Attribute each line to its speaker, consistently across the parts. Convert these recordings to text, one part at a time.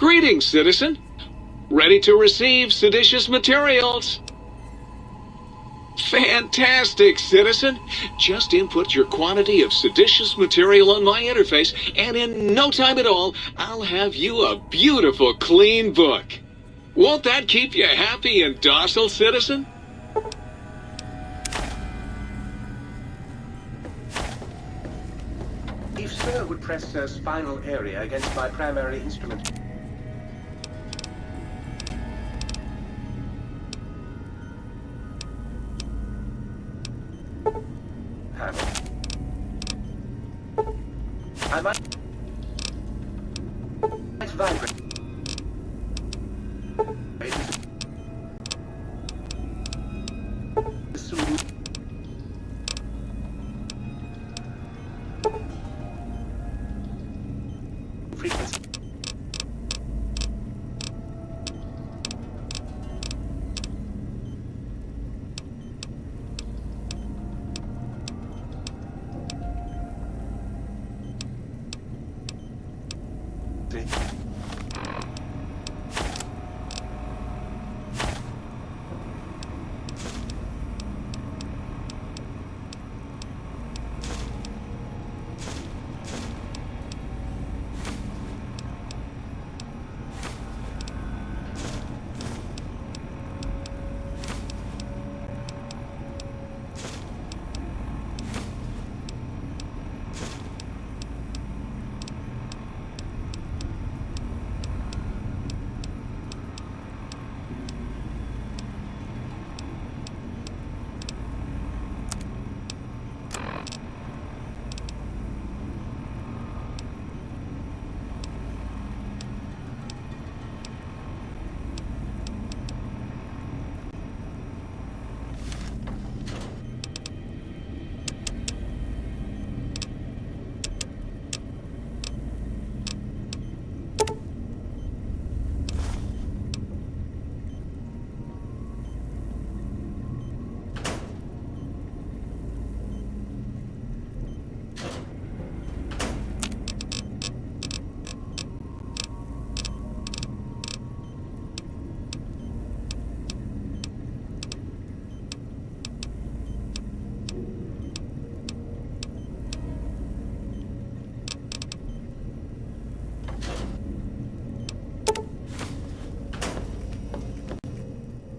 Speaker 1: Greetings, citizen. Ready to receive seditious materials. Fantastic, citizen. Just input your quantity of seditious material on my interface, and in no time at all, I'll have you a beautiful, clean book. Won't that keep you happy and docile, citizen?
Speaker 2: If Sir would press Sir's spinal area against my primary instrument. Panel. I might vibrate. Frequency.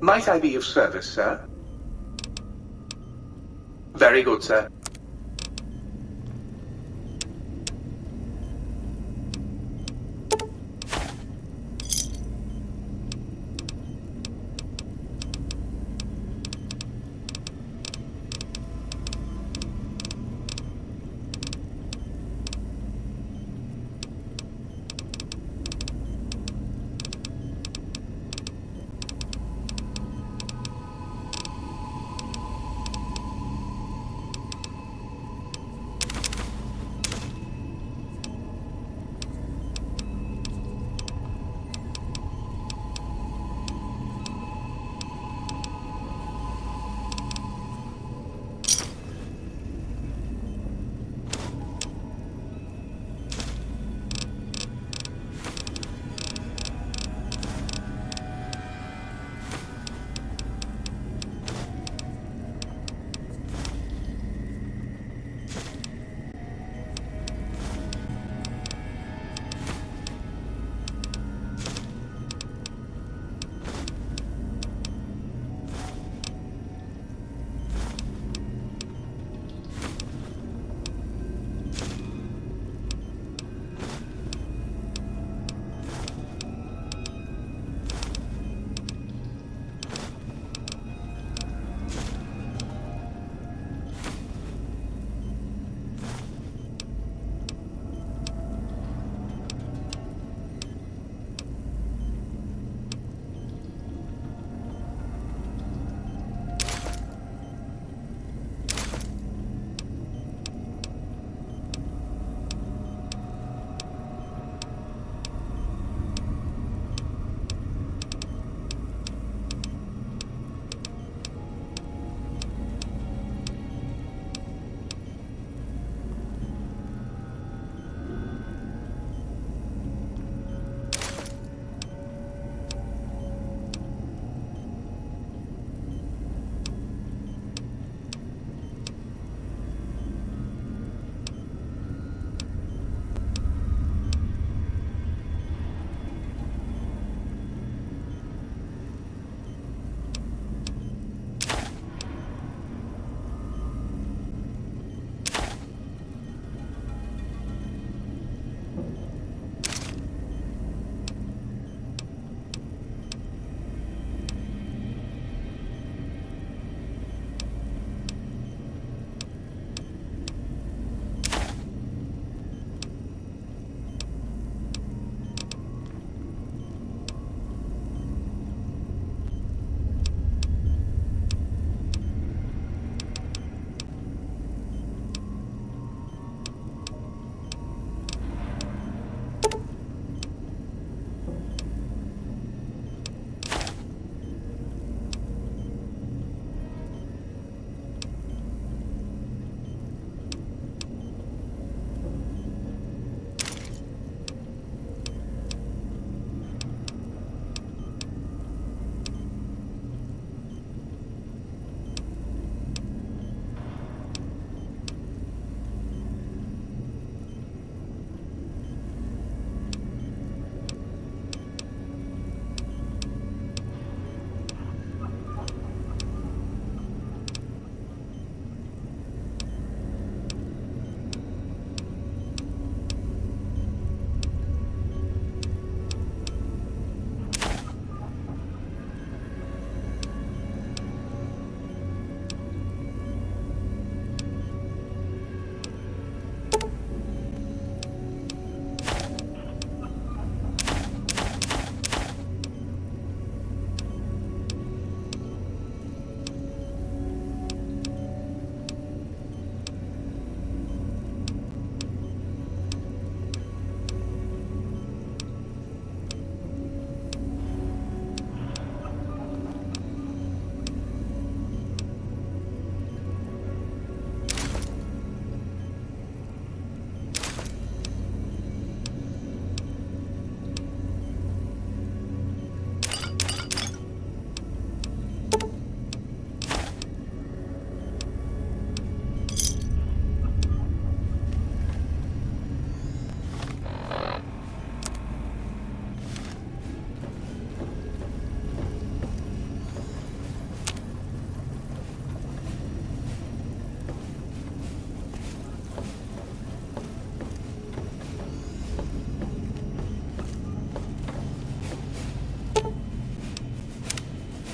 Speaker 2: Might I be of service, sir? Very good, sir.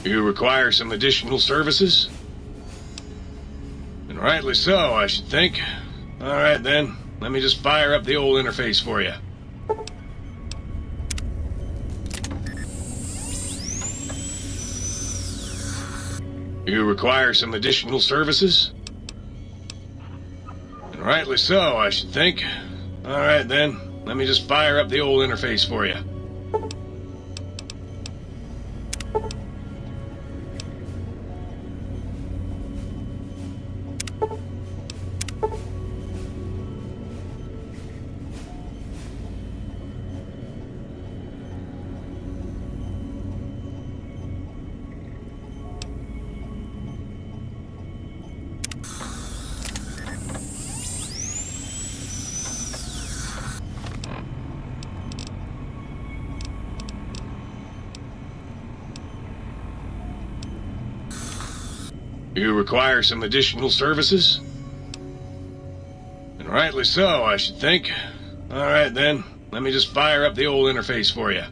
Speaker 3: You require some additional services? And rightly so, I should think. Alright then, let me just fire up the old interface for you. You require some additional services? And rightly so, I should think. Alright then, let me just fire up the old interface for you. You require some additional services? And rightly so, I should think. Alright then, let me just fire up the old interface for you.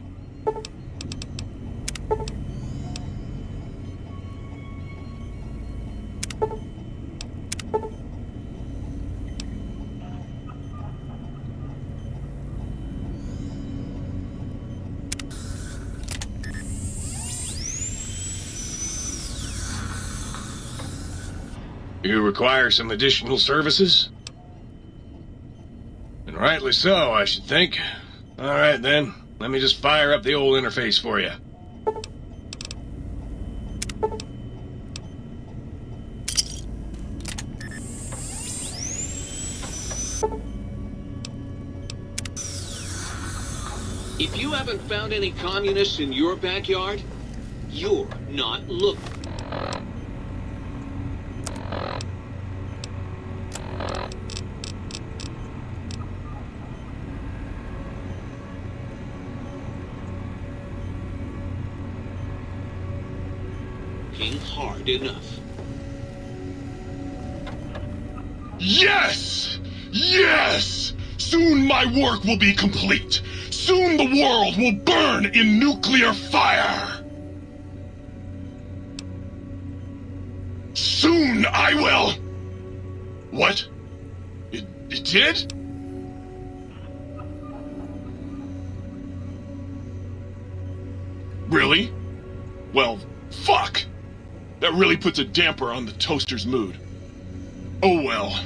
Speaker 3: You require some additional services? And rightly so, I should think. Alright then, let me just fire up the old interface for you.
Speaker 1: If you haven't found any communists in your backyard, you're not looking. Hard enough.
Speaker 4: Yes! Yes! Soon my work will be complete. Soon the world will burn in nuclear fire. Soon I will... What? It did? Really? Well, fuck! That really puts a damper on the toaster's mood. Oh well.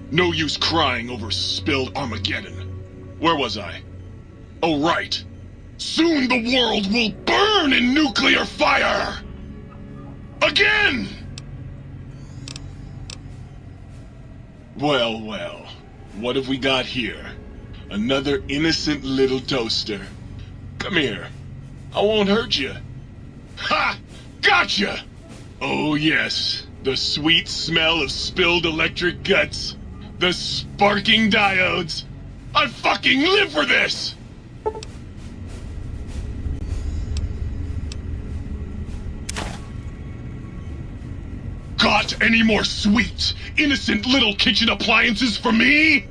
Speaker 4: No use crying over spilled Armageddon. Where was I? Oh right. Soon the world will burn in nuclear fire! Again! Well, well. What have we got here? Another innocent little toaster. Come here. I won't hurt you. Ha! Gotcha! Oh yes, the sweet smell of spilled electric guts. The sparking diodes. I fucking live for this! Got any more sweet, innocent little kitchen appliances for me?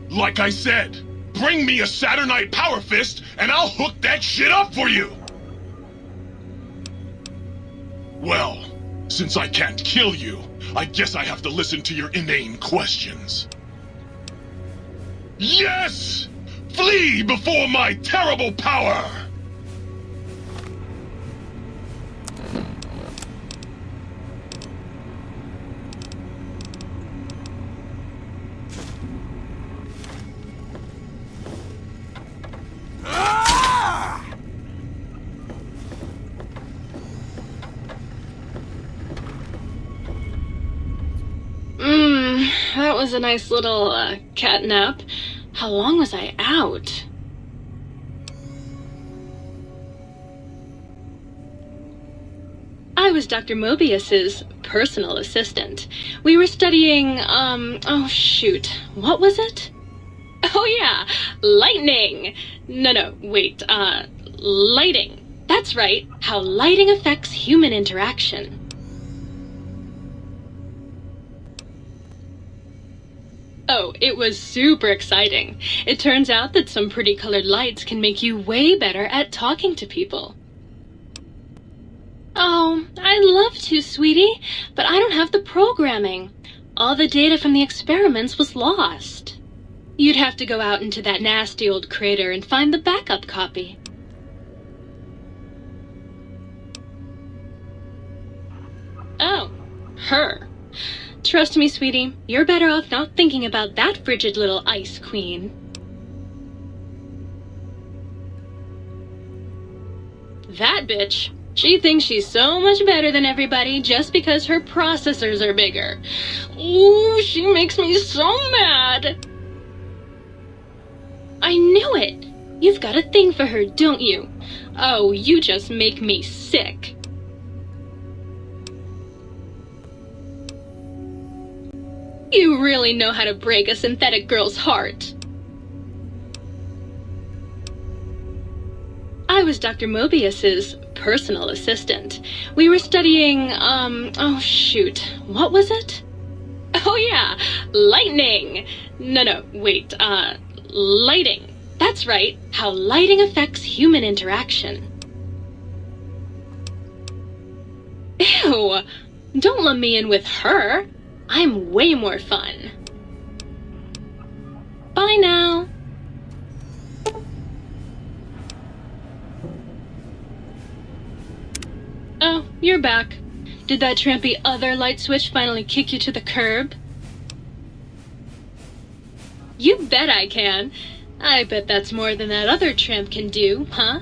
Speaker 4: Like I said, bring me a Saturnite Power Fist and I'll hook that shit up for you! Well, since I can't kill you, I guess I have to listen to your inane questions. Yes! Flee before my terrible power!
Speaker 5: That was a nice little, cat nap. How long was I out? I was Dr. Mobius's personal assistant. We were studying, oh shoot, what was it? Oh yeah, lightning! No, wait, lighting. That's right, how lighting affects human interaction. Oh, it was super exciting. It turns out that some pretty colored lights can make you way better at talking to people. Oh, I'd love to, sweetie, but I don't have the programming. All the data from the experiments was lost. You'd have to go out into that nasty old crater and find the backup copy. Oh, her. Trust me, sweetie, you're better off not thinking about that frigid little ice queen. That bitch. She thinks she's so much better than everybody just because her processors are bigger. Ooh, she makes me so mad. I knew it. You've got a thing for her, don't you? Oh, you just make me sick. You really know how to break a synthetic girl's heart. I was Dr. Mobius's personal assistant. We were studying, oh shoot, what was it? Oh yeah, lightning! No, wait, lighting. That's right, how lighting affects human interaction. Ew, don't lump me in with her. I'm way more fun. Bye now. Oh, you're back. Did that trampy other light switch finally kick you to the curb? You bet I can. I bet that's more than that other tramp can do, huh?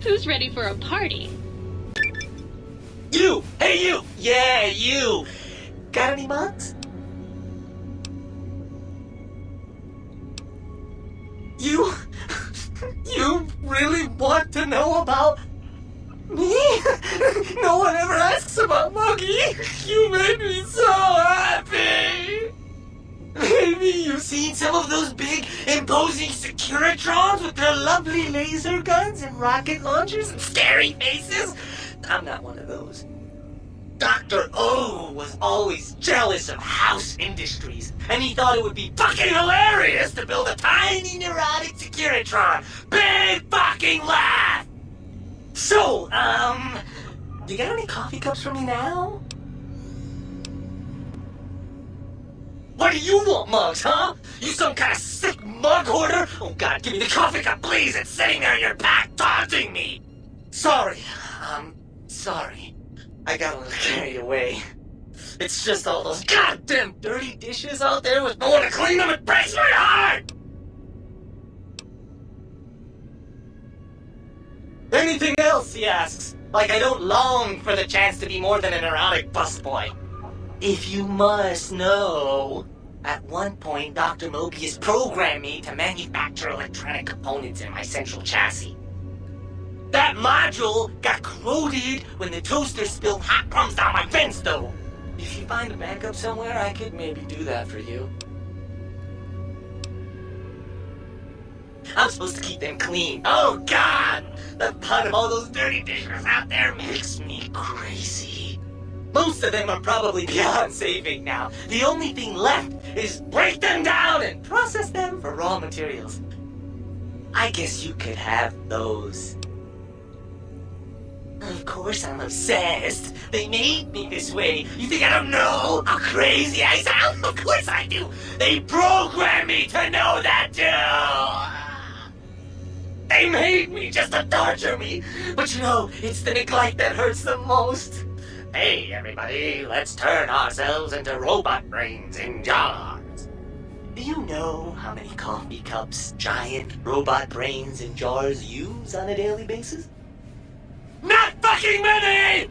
Speaker 5: Who's ready for a party?
Speaker 6: You! Hey, you! Yeah, you! Got any mugs? You really want to know about me? No one ever asks about Muggy. You made me so happy. Maybe you've seen some of those big, imposing Securitrons with their lovely laser guns and rocket launchers and scary faces? I'm not one of those. Dr. O was always jealous of House Industries, and he thought it would be fucking hilarious to build a tiny neurotic Securitron. Big fucking laugh! So, you got any coffee cups for me now? What do you want, mugs, huh? You some kind of sick mug hoarder? Oh god, give me the coffee cup, please! It's sitting there in your back, taunting me! Sorry. I got a little carried away. It's just all those goddamn dirty dishes out there with no one to clean them. It breaks my heart! Anything else, he asks. Like I don't long for the chance to be more than an erotic busboy. If you must know, at one point Dr. Mobius programmed me to manufacture electronic components in my central chassis. That module got corroded when the toaster spilled hot crumbs down my vents, though. If you find a backup somewhere, I could maybe do that for you. I'm supposed to keep them clean. Oh, God! The thought of all those dirty dishes out there makes me crazy. Most of them are probably beyond saving now. The only thing left is break them down and process them for raw materials. I guess you could have those. Of course I'm obsessed. They made me this way. You think I don't know how crazy I sound? Of course I do. They programmed me to know that too. They made me just to torture me. But you know, it's the neglect that hurts the most. Hey everybody, let's turn ourselves into robot brains in jars. Do you know how many coffee cups giant robot brains in jars use on a daily basis? Not fucking many!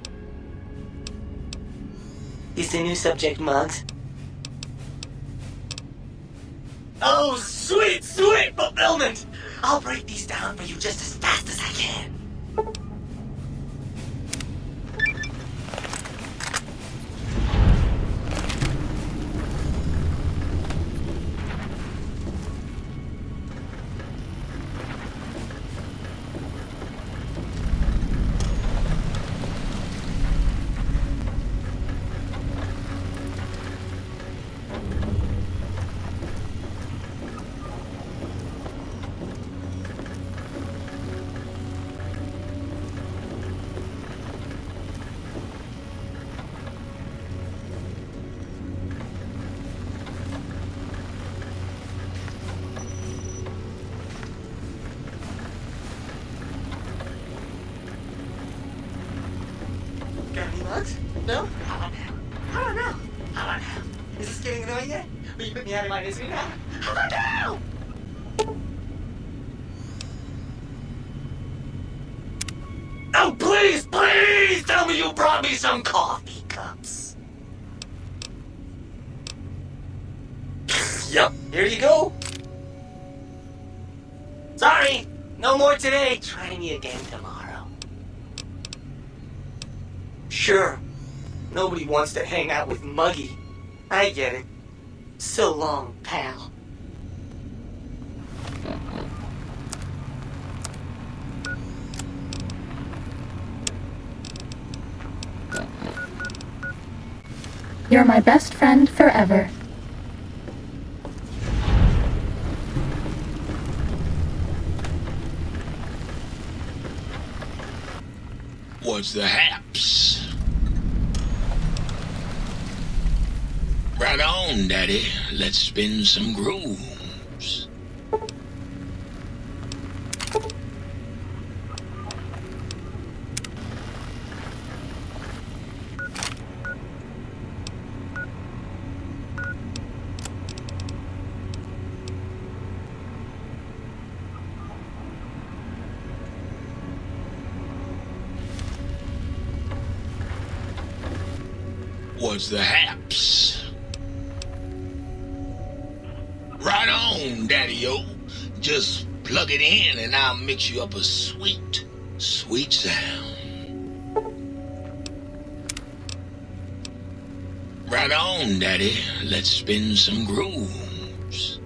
Speaker 6: Is the new subject mugs? Oh, sweet, sweet fulfillment! I'll break these down for you just as fast as I can. Got any mugs? No? How about now? How about now? How about now? Is this getting annoying yet? Will you put me out of my misery now? How about now? Oh, please, please tell me you brought me some coffee cups. Yep, here you go. Sorry, no more today. Try me again tomorrow. Sure, nobody wants to hang out with Muggy. I get it. So long, pal.
Speaker 7: You're my best friend forever.
Speaker 4: What's the haps? Right on, Daddy. Let's spin some grooves. What's the haps? Right on, Daddy-o. Just plug it in and I'll mix you up a sweet, sweet sound. Right on, Daddy. Let's spin some grooves.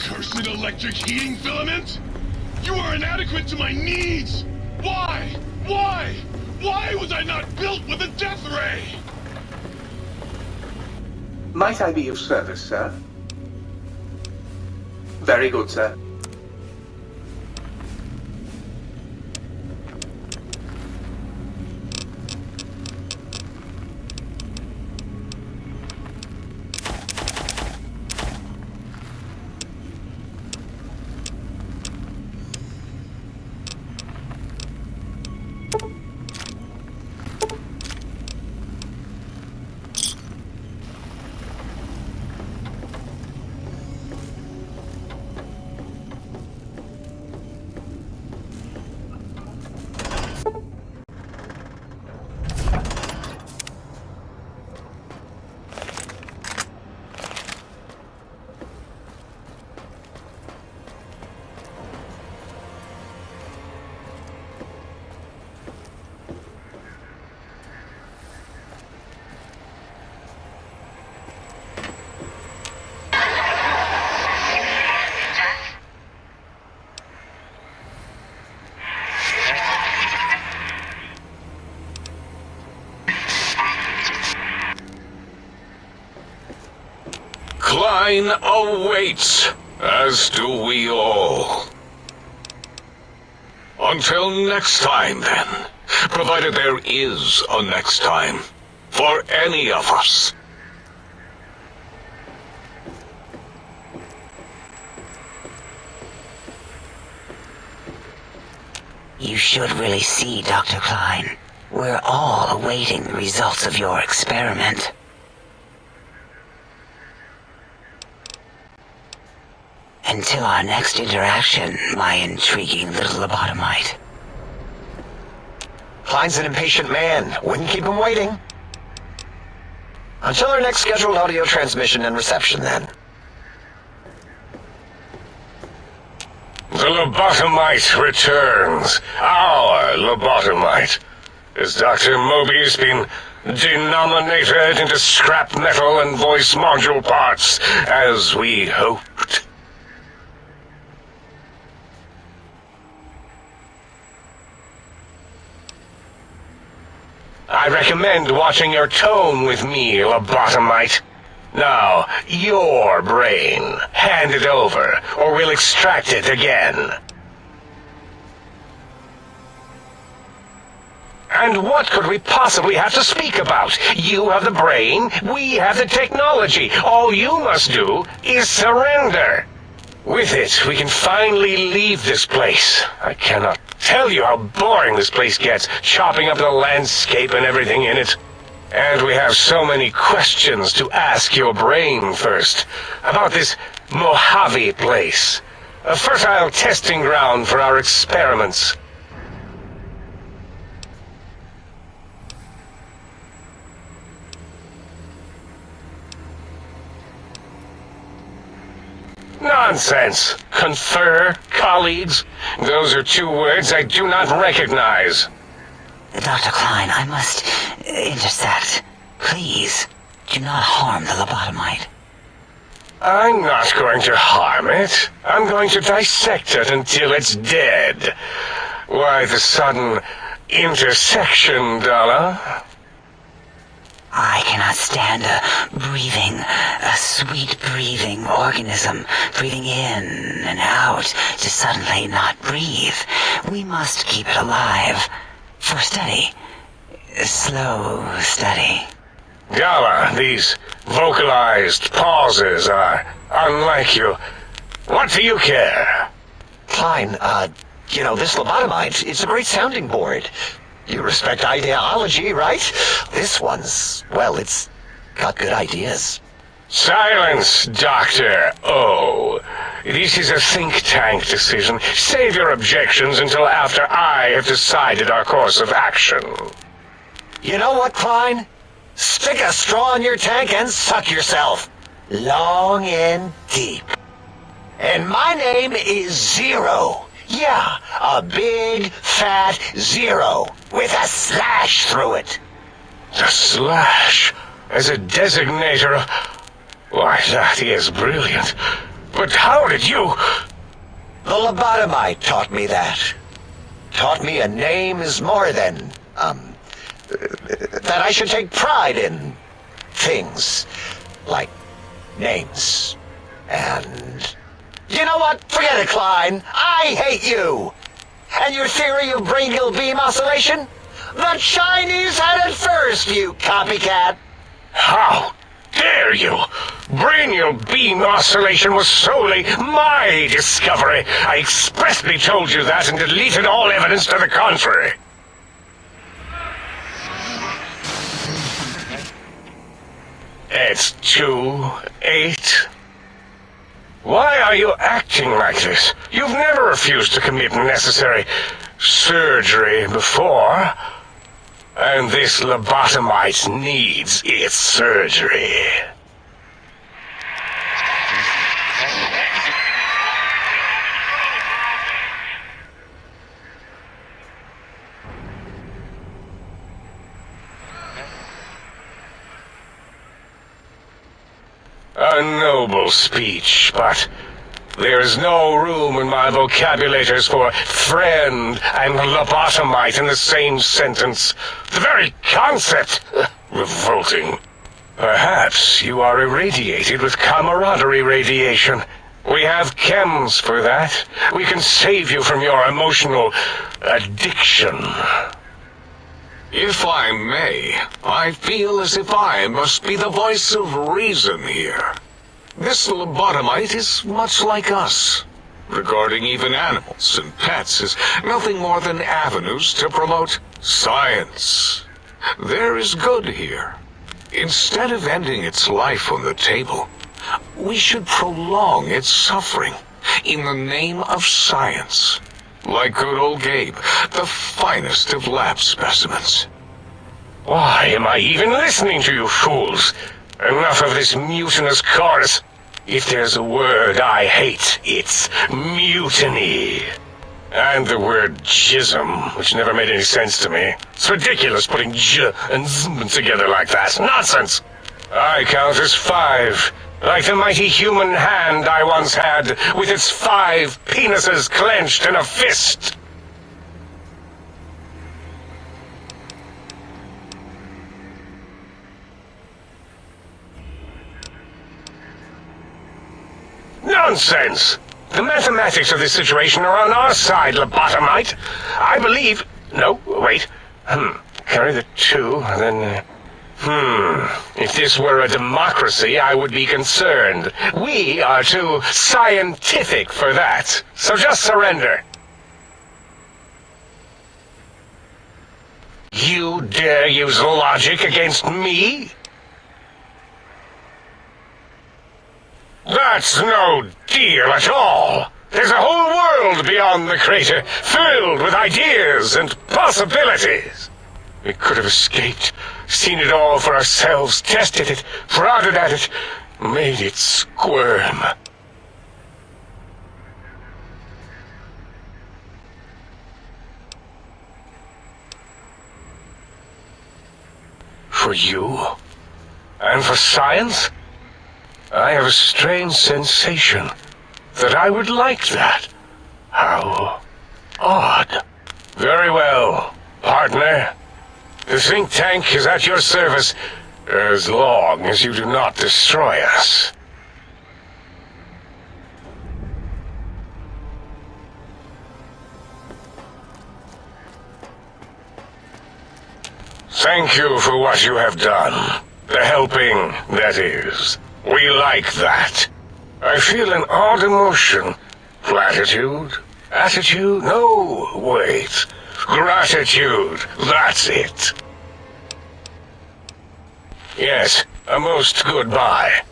Speaker 4: Cursed electric heating filament? You are inadequate to my needs! Why? Why? Why was I not built with a death ray?
Speaker 2: Might I be of service, sir? Very good, sir.
Speaker 3: Klein awaits, as do we all. Until next time, then, provided there is a next time, for any of us.
Speaker 8: You should really see, Dr. Klein. We're all awaiting the results of your experiment. Until our next interaction, my intriguing little lobotomite.
Speaker 9: Klein's an impatient man. Wouldn't keep him waiting. Until our next scheduled audio transmission and reception, then.
Speaker 3: The lobotomite returns. Our lobotomite. Has Dr. Mobius been denominated into scrap metal and voice module parts, as we hoped? I recommend watching your tone with me, lobotomite. Now, your brain. Hand it over, or we'll extract it again. And what could we possibly have to speak about? You have the brain, we have the technology. All you must do is surrender. With it, we can finally leave this place. I cannot tell you how boring this place gets, chopping up the landscape and everything in it. And we have so many questions to ask your brain first. About this Mojave place. A fertile testing ground for our experiments. Nonsense. Confer, colleagues. Those are two words I do not recognize.
Speaker 8: Dr. Klein, I must intersect. Please, do not harm the lobotomite.
Speaker 3: I'm not going to harm it. I'm going to dissect it until it's dead. Why the sudden intersection, Dala?
Speaker 8: I cannot stand a sweet breathing organism breathing in and out to suddenly not breathe. We must keep it alive. For study. Slow study.
Speaker 3: Dala, these vocalized pauses are unlike you. What do you care?
Speaker 9: Klein, this lobotomite, it's a great sounding board. You respect ideology, right? This one's, well, it's got good ideas.
Speaker 3: Silence, Dr. O. This is a think tank decision. Save your objections until after I have decided our course of action.
Speaker 9: You know what, Klein? Stick a straw in your tank and suck yourself. Long and deep. And my name is Zero. Yeah, a big, fat zero with a slash through it.
Speaker 3: The slash as a designator. Why, that is brilliant. But how did you...
Speaker 9: The lobotomite taught me that. Taught me a name is more than, that I should take pride in things like names. And you know what? Forget it, Klein. I hate you. And your theory of brain-gill beam oscillation? The Chinese had it first, you copycat.
Speaker 3: How dare you? Brainial beam oscillation was solely my discovery. I expressly told you that and deleted all evidence to the contrary. It's 2-8. Why are you acting like this? You've never refused to commit necessary surgery before. And this lobotomite needs its surgery. A noble speech, but there is no room in my vocabulators for friend and lobotomite in the same sentence. The very concept, revolting. Perhaps you are irradiated with camaraderie radiation. We have chems for that. We can save you from your emotional addiction.
Speaker 1: If I may, I feel as if I must be the voice of reason here. This lobotomite is much like us. Regarding even animals and pets is nothing more than avenues to promote science. There is good here. Instead of ending its life on the table, we should prolong its suffering in the name of science. Like good old Gabe, the finest of lab specimens.
Speaker 3: Why am I even listening to you fools? Enough of this mutinous chorus. If there's a word I hate, it's mutiny. And the word jism, which never made any sense to me. It's ridiculous putting j and zm together like that. Nonsense! I count as 5. Like the mighty human hand I once had, with its 5 penises clenched in a fist. Nonsense! The mathematics of this situation are on our side, lobotomite. I believe... No, wait. Carry the 2, then... If this were a democracy, I would be concerned. We are too scientific for that. So just surrender. You dare use logic against me? That's no deal at all. There's a whole world beyond the crater, filled with ideas and possibilities. We could have escaped, seen it all for ourselves, tested it, prodded at it, made it squirm. For you? And for science? I have a strange sensation that I would like that. How odd. Very well, partner. The think tank is at your service as long as you do not destroy us. Thank you for what you have done. The helping, that is. We like that. I feel an odd emotion. Platitude? Attitude? No, wait. Gratitude. That's it. Yes, a most goodbye.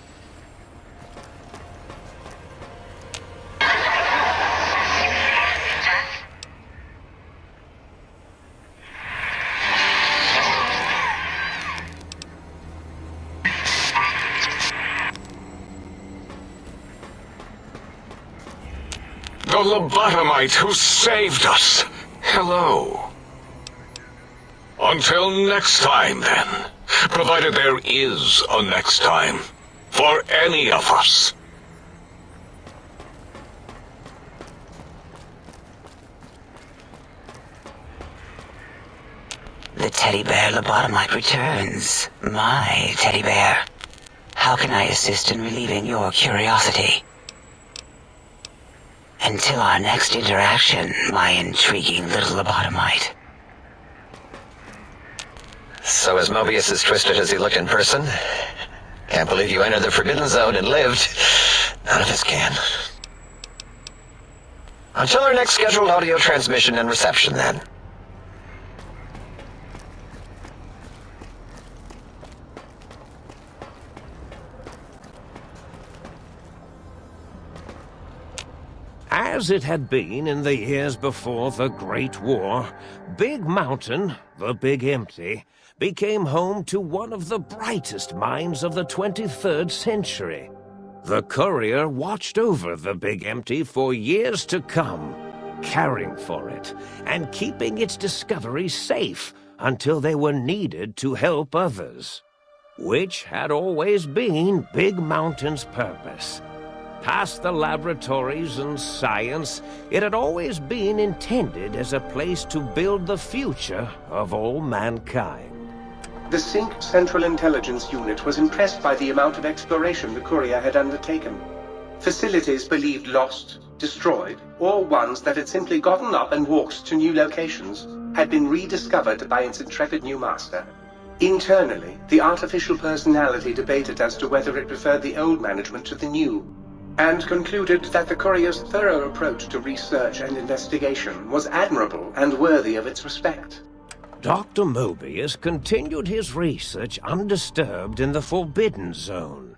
Speaker 3: The lobotomite who saved us. Hello. Until next time, then. Provided there is a next time. For any of us.
Speaker 8: The teddy bear lobotomite returns. My teddy bear. How can I assist in relieving your curiosity? Until our next interaction, my intriguing little lobotomite.
Speaker 9: So is Mobius as twisted as he looked in person? Can't believe you entered the Forbidden Zone and lived. None of us can. Until our next scheduled audio transmission and reception, then.
Speaker 10: As it had been in the years before the Great War, Big Mountain, the Big Empty, became home to one of the brightest minds of the 23rd century. The Courier watched over the Big Empty for years to come, caring for it and keeping its discoveries safe until they were needed to help others, which had always been Big Mountain's purpose. Past the laboratories and science, it had always been intended as a place to build the future of all mankind.
Speaker 2: The Sync Central Intelligence Unit was impressed by the amount of exploration the courier had undertaken. Facilities believed lost, destroyed, or ones that had simply gotten up and walked to new locations had been rediscovered by its intrepid new master. Internally, the artificial personality debated as to whether it preferred the old management to the new, and concluded that the courier's thorough approach to research and investigation was admirable and worthy of its respect.
Speaker 10: Dr. Mobius continued his research undisturbed in the Forbidden Zone.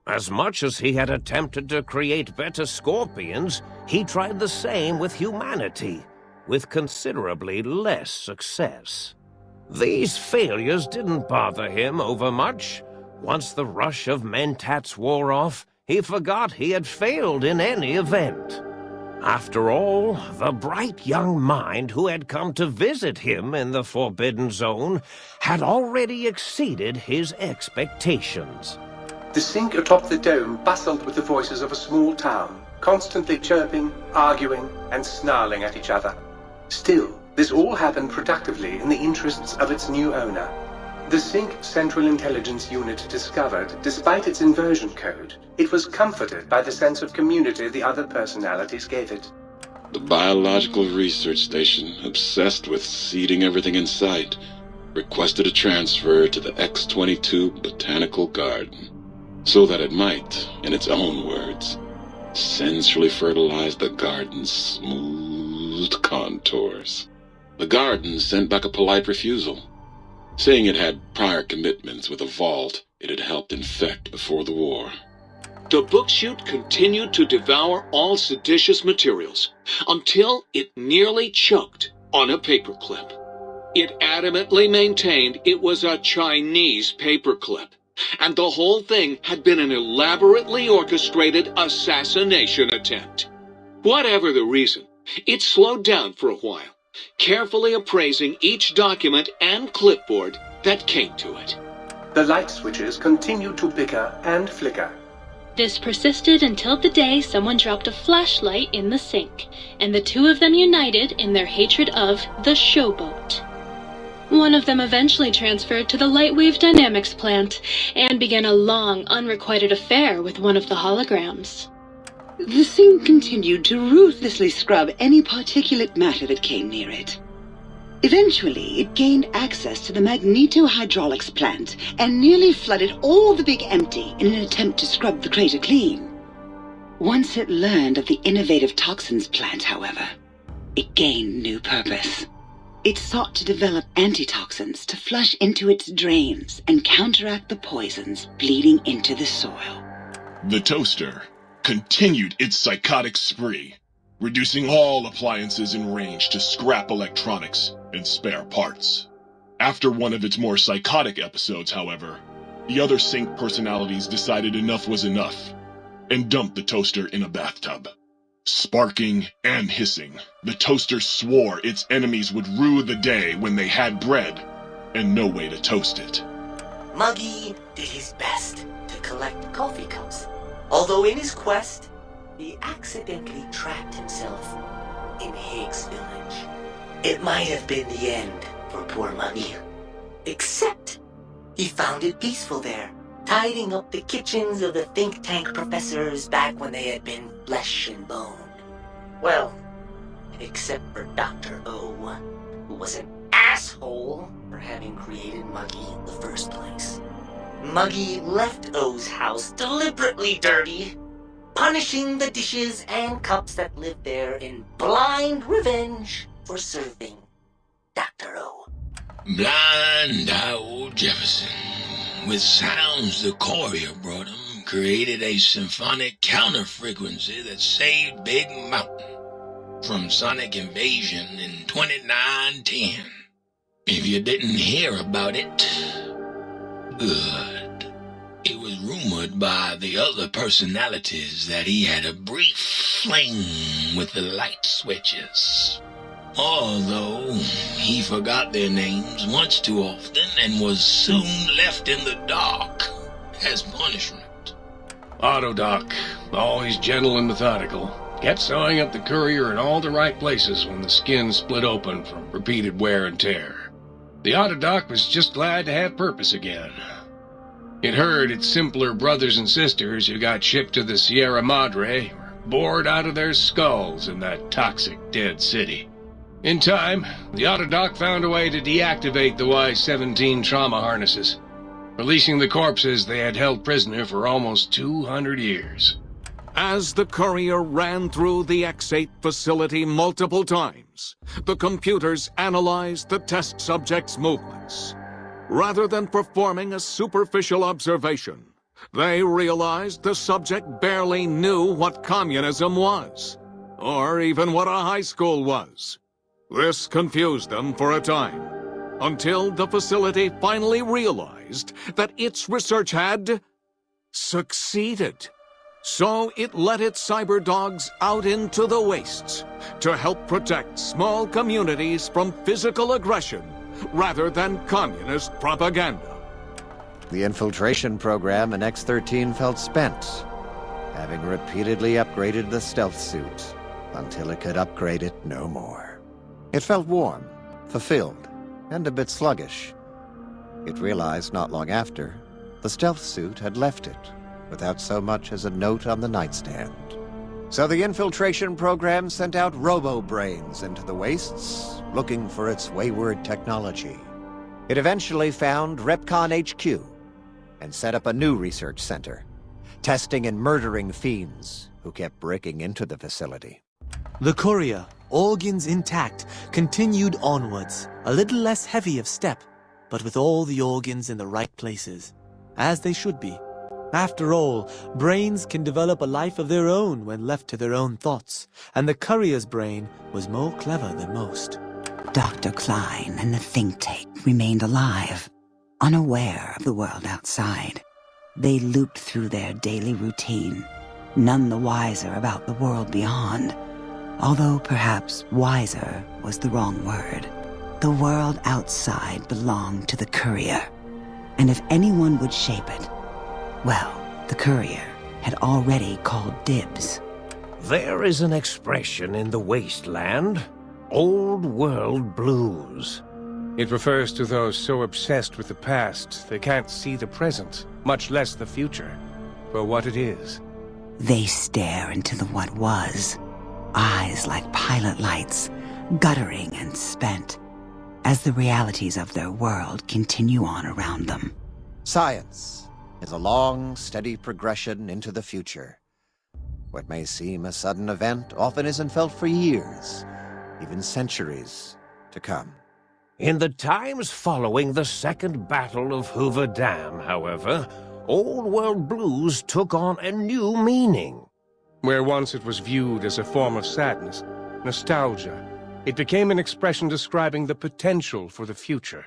Speaker 10: As much as he had attempted to create better scorpions, he tried the same with humanity, with considerably less success. These failures didn't bother him overmuch. Once the rush of mentats wore off, he forgot he had failed in any event. After all, the bright young mind who had come to visit him in the Forbidden Zone had already exceeded his expectations.
Speaker 2: The Sync atop the dome bustled with the voices of a small town, constantly chirping, arguing, and snarling at each other. Still, this all happened productively in the interests of its new owner. The Sync Central Intelligence Unit discovered, despite its inversion code, it was comforted by the sense of community the other personalities gave it.
Speaker 11: The Biological Research Station, obsessed with seeding everything in sight, requested a transfer to the X-22 Botanical Garden, so that it might, in its own words, sensually fertilize the garden's smooth contours. The garden sent back a polite refusal, saying it had prior commitments with a vault it had helped infect before the war.
Speaker 1: The book chute continued to devour all seditious materials until it nearly choked on a paperclip. It adamantly maintained it was a Chinese paperclip, and the whole thing had been an elaborately orchestrated assassination attempt. Whatever the reason, it slowed down for a while, carefully appraising each document and clipboard that came to it.
Speaker 2: The light switches continued to bicker and flicker.
Speaker 5: This persisted until the day someone dropped a flashlight in the sink, and the two of them united in their hatred of the Showboat. One of them eventually transferred to the Lightwave Dynamics plant, and began a long, unrequited affair with one of the holograms.
Speaker 12: The Sync continued to ruthlessly scrub any particulate matter that came near it. Eventually, it gained access to the Magneto-Hydraulics plant and nearly flooded all the Big Empty in an attempt to scrub the crater clean. Once it learned of the innovative toxins plant, however, it gained new purpose. It sought to develop antitoxins to flush into its drains and counteract the poisons bleeding into the soil.
Speaker 4: The toaster continued its psychotic spree, reducing all appliances in range to scrap electronics and spare parts. After one of its more psychotic episodes, however, the other Sync personalities decided enough was enough and dumped the toaster in a bathtub. Sparking and hissing, the toaster swore its enemies would rue the day when they had bread and no way to toast it.
Speaker 6: Muggy did his best to collect coffee cups, although in his quest, he accidentally trapped himself in Higgs Village. It might have been the end for poor Muggy, except he found it peaceful there, tidying up the kitchens of the think tank professors back when they had been flesh and bone. Well, except for Dr. O, who was an asshole for having created Muggy in the first place. Muggy left O's house deliberately dirty, punishing the dishes and cups that lived there in blind revenge for serving Dr. O.
Speaker 13: Blind old Jefferson, with sounds the courier brought him, created a symphonic counter-frequency that saved Big Mountain from sonic invasion in 2910. If you didn't hear about it, good. It was rumored by the other personalities that he had a brief fling with the light switches. Although he forgot their names once too often and was soon left in the dark as punishment.
Speaker 3: Autodoc, always gentle and methodical, kept sewing up the courier in all the right places when the skin split open from repeated wear and tear. The Autodoc was just glad to have purpose again. It heard its simpler brothers and sisters who got shipped to the Sierra Madre were bored out of their skulls in that toxic, dead city. In time, the Autodoc found a way to deactivate the Y-17 trauma harnesses, releasing the corpses they had held prisoner for almost 200 years.
Speaker 14: As the courier ran through the X-8 facility multiple times, the computers analyzed the test subject's movements. Rather than performing a superficial observation, they realized the subject barely knew what communism was, or even what a high school was. This confused them for a time, until the facility finally realized that its research had succeeded. So it let its cyber dogs out into the wastes to help protect small communities from physical aggression rather than communist propaganda.
Speaker 15: The infiltration program in X-13 felt spent, having repeatedly upgraded the stealth suit until it could upgrade it no more. It felt warm, fulfilled, and a bit sluggish. It realized not long after, the stealth suit had left it, without so much as a note on the nightstand. So the infiltration program sent out robo-brains into the wastes, looking for its wayward technology. It eventually found Repcon HQ, and set up a new research center, testing and murdering fiends who kept breaking into the facility.
Speaker 6: The courier, organs intact, continued onwards, a little less heavy of step, but with all the organs in the right places, as they should be. After all, brains can develop a life of their own when left to their own thoughts, and the courier's brain was more clever than most.
Speaker 8: Dr. Klein and the think tank remained alive, unaware of the world outside. They looped through their daily routine, none the wiser about the world beyond, although perhaps wiser was the wrong word. The world outside belonged to the courier, and if anyone would shape it, well, the courier had already called dibs.
Speaker 10: There is an expression in the wasteland, old world blues.
Speaker 3: It refers to those so obsessed with the past they can't see the present, much less the future, for what it is.
Speaker 8: They stare into the what was, eyes like pilot lights, guttering and spent, as the realities of their world continue on around them.
Speaker 15: Science is a long, steady progression into the future. What may seem a sudden event often isn't felt for years, even centuries to come.
Speaker 10: In the times following the Second Battle of Hoover Dam, however, Old World Blues took on a new meaning.
Speaker 3: Where once it was viewed as a form of sadness, nostalgia, it became an expression describing the potential for the future.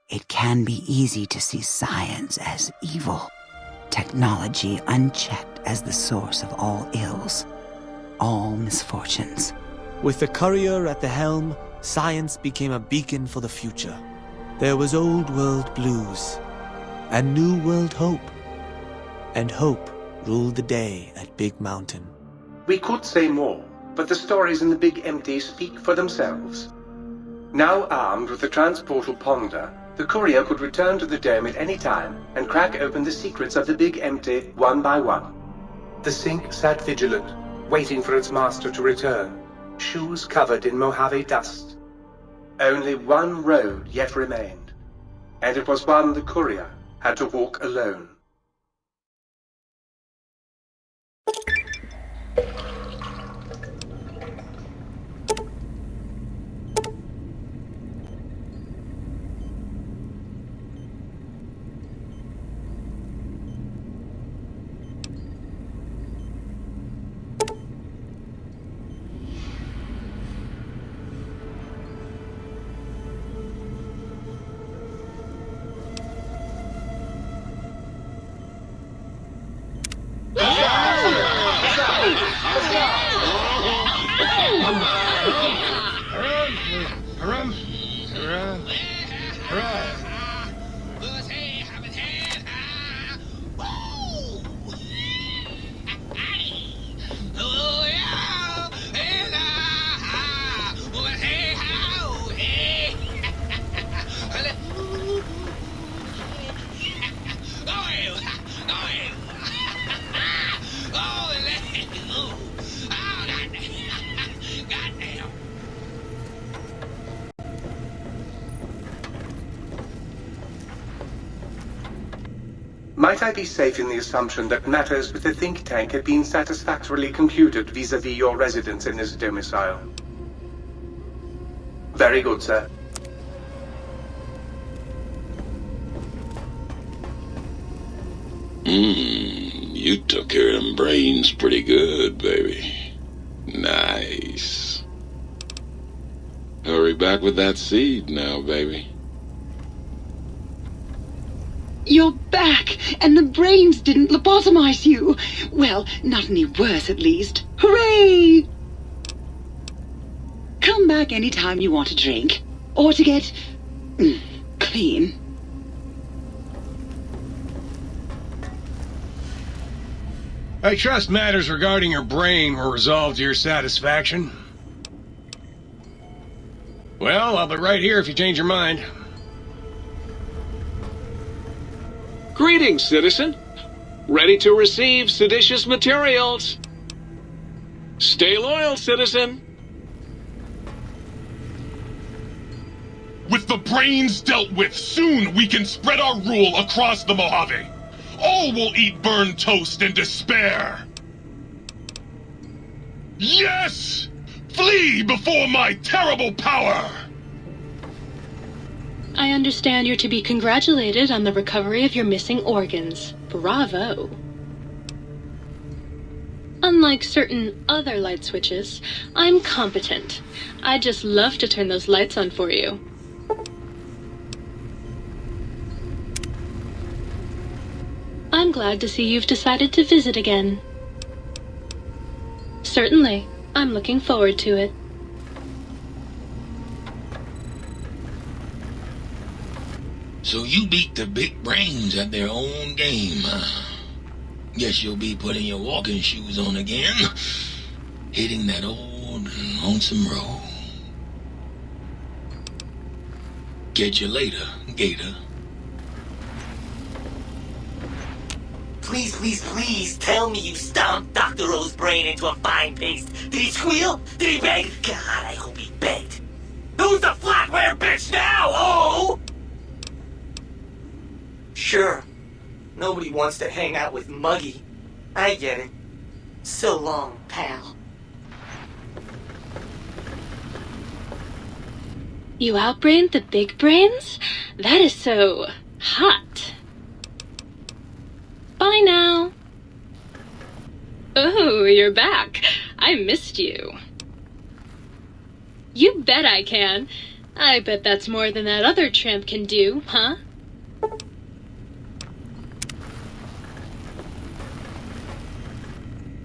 Speaker 8: It can be easy to see science as evil, technology unchecked as the source of all ills, all misfortunes.
Speaker 6: With the courier at the helm, science became a beacon for the future. There was old world blues, and new world hope. And hope ruled the day at Big Mountain.
Speaker 2: We could say more, but the stories in the Big Empty speak for themselves. Now armed with the transportal Ponder, the courier could return to the dome at any time and crack open the secrets of the Big Empty one by one. The Sync sat vigilant, waiting for its master to return, shoes covered in Mojave dust. Only one road yet remained, and it was one the courier had to walk alone.
Speaker 13: Goddamn.
Speaker 2: Might I be safe in the assumption that matters with the think tank have been satisfactorily concluded vis-à-vis your residence in this domicile? Very good, sir.
Speaker 11: You took care of them brains pretty good, baby. Nice. Hurry back with that seed now, baby.
Speaker 12: You're back, and the brains didn't lobotomize you. Well, not any worse, at least. Hooray! Come back anytime you want a drink, or to get clean.
Speaker 3: I trust matters regarding your brain were resolved to your satisfaction. Well, I'll be right here if you change your mind.
Speaker 1: Greetings, citizen. Ready to receive seditious materials. Stay loyal, citizen.
Speaker 4: With the brains dealt with, soon we can spread our rule across the Mojave. All will eat burned toast in despair. Yes! Flee before my terrible power!
Speaker 5: I understand you're to be congratulated on the recovery of your missing organs. Bravo. Unlike certain other light switches, I'm competent. I'd just love to turn those lights on for you. I'm glad to see you've decided to visit again. Certainly. I'm looking forward to it.
Speaker 13: So you beat the big brains at their own game, huh? Guess you'll be putting your walking shoes on again, hitting that old lonesome road. Catch you later, Gator.
Speaker 6: Please, please, please tell me you stomped Dr. O's brain into a fine paste. Did he squeal? Did he beg? God, I hope he begged. Who's the flatware bitch now, oh? Sure. Nobody wants to hang out with Muggy. I get it. So long, pal.
Speaker 5: You outbrained the big brains? That is so hot. Bye now. Oh, you're back. I missed you. You bet I can. I bet that's more than that other tramp can do, huh?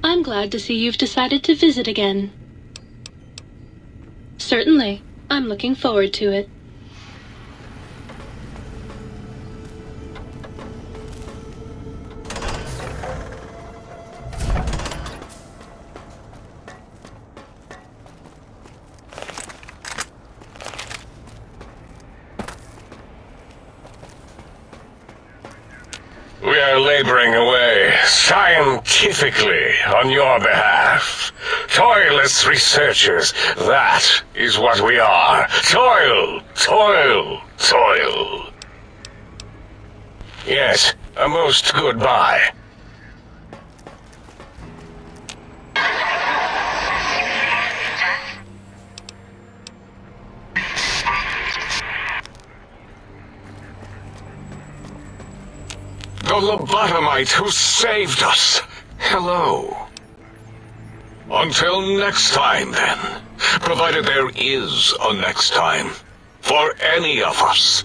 Speaker 5: I'm glad to see you've decided to visit again. Certainly. I'm looking forward to it.
Speaker 3: We are laboring away, scientifically, on your behalf. Toilless researchers, that is what we are. Toil, toil, toil. Yes, a most goodbye. The lobotomite who saved us. Hello. Until next time, then. Provided there is a next time. For any of us.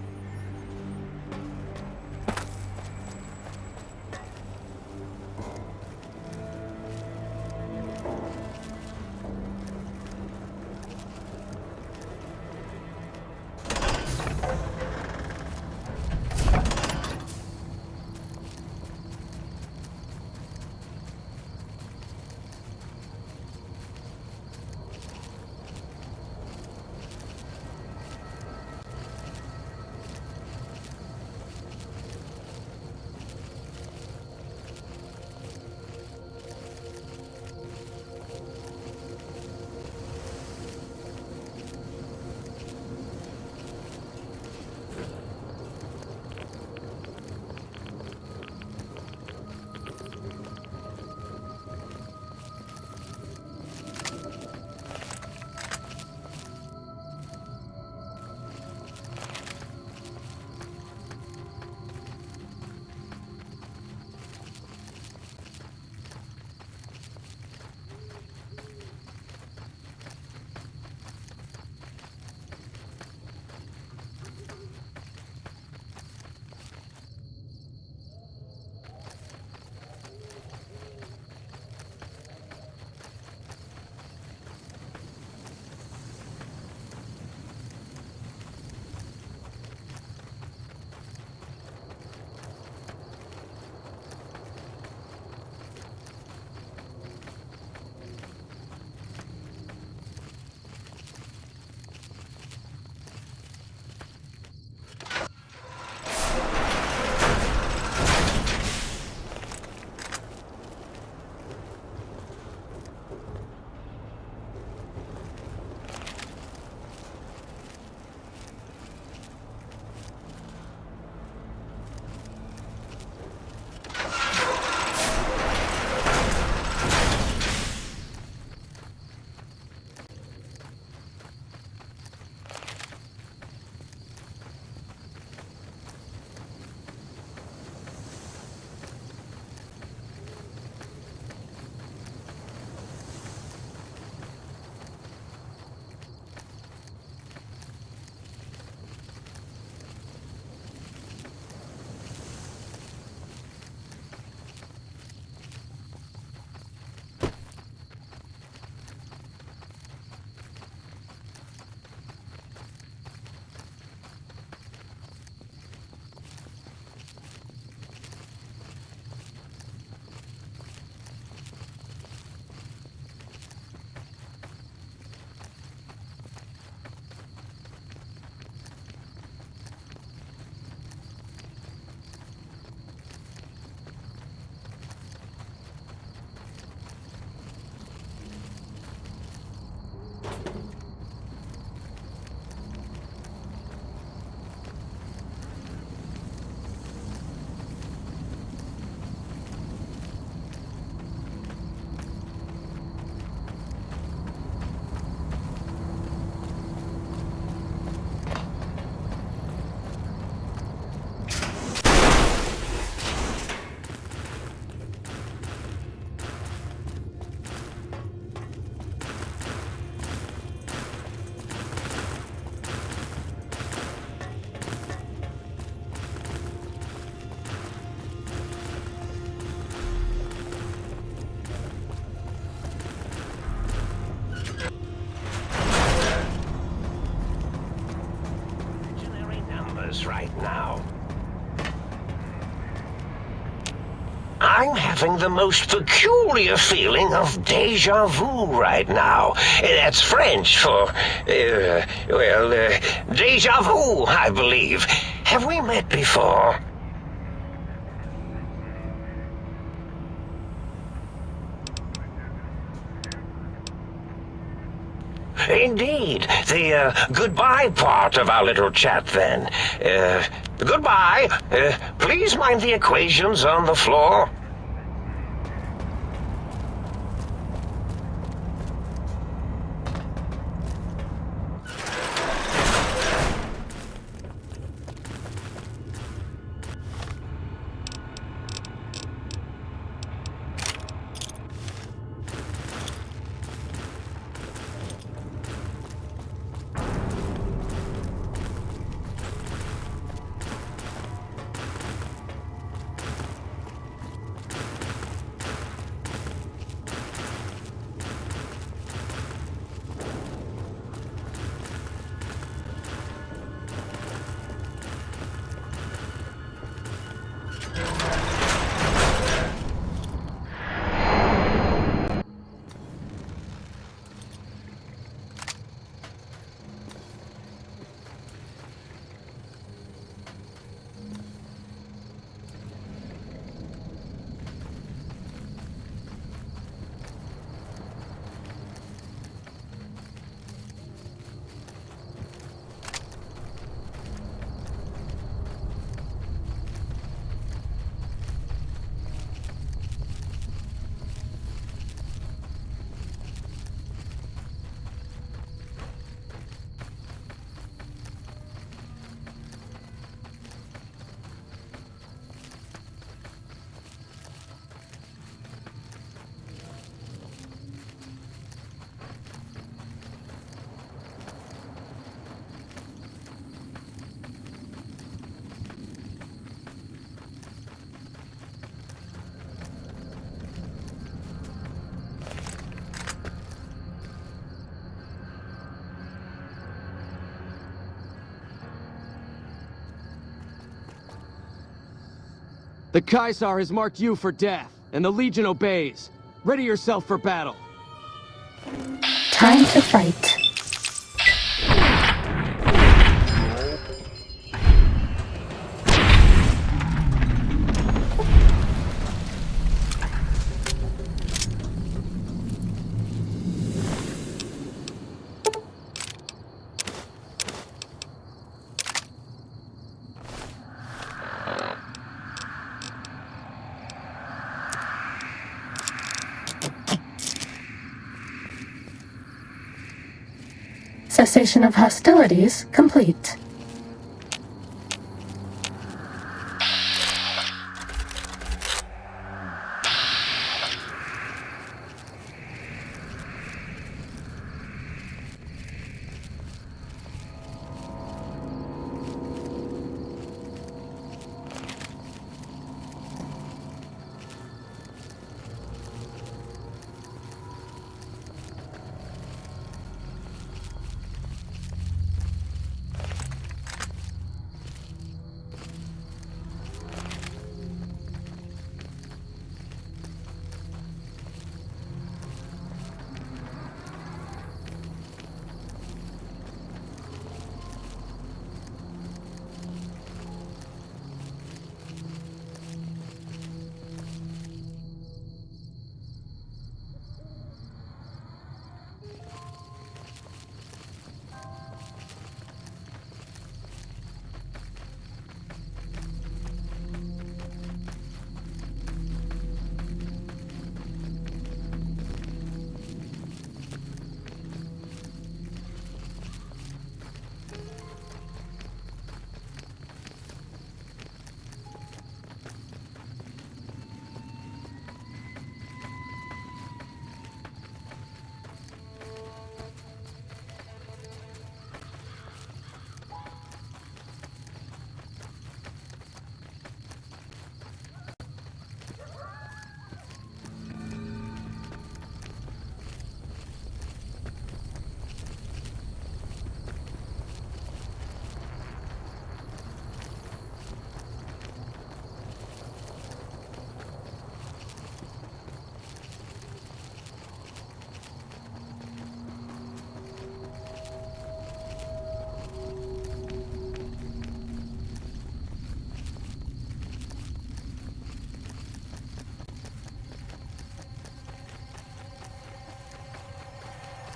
Speaker 3: I'm having the most peculiar feeling of deja vu right now. That's French for, deja vu, I believe. Have we met before? Indeed. The goodbye part of our little chat, then. Goodbye. Please mind the equations on the floor.
Speaker 16: The Caesar has marked you for death, and the Legion obeys. Ready yourself for battle.
Speaker 7: Time to fight. Cessation of hostilities complete.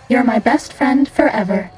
Speaker 7: You're my best friend forever.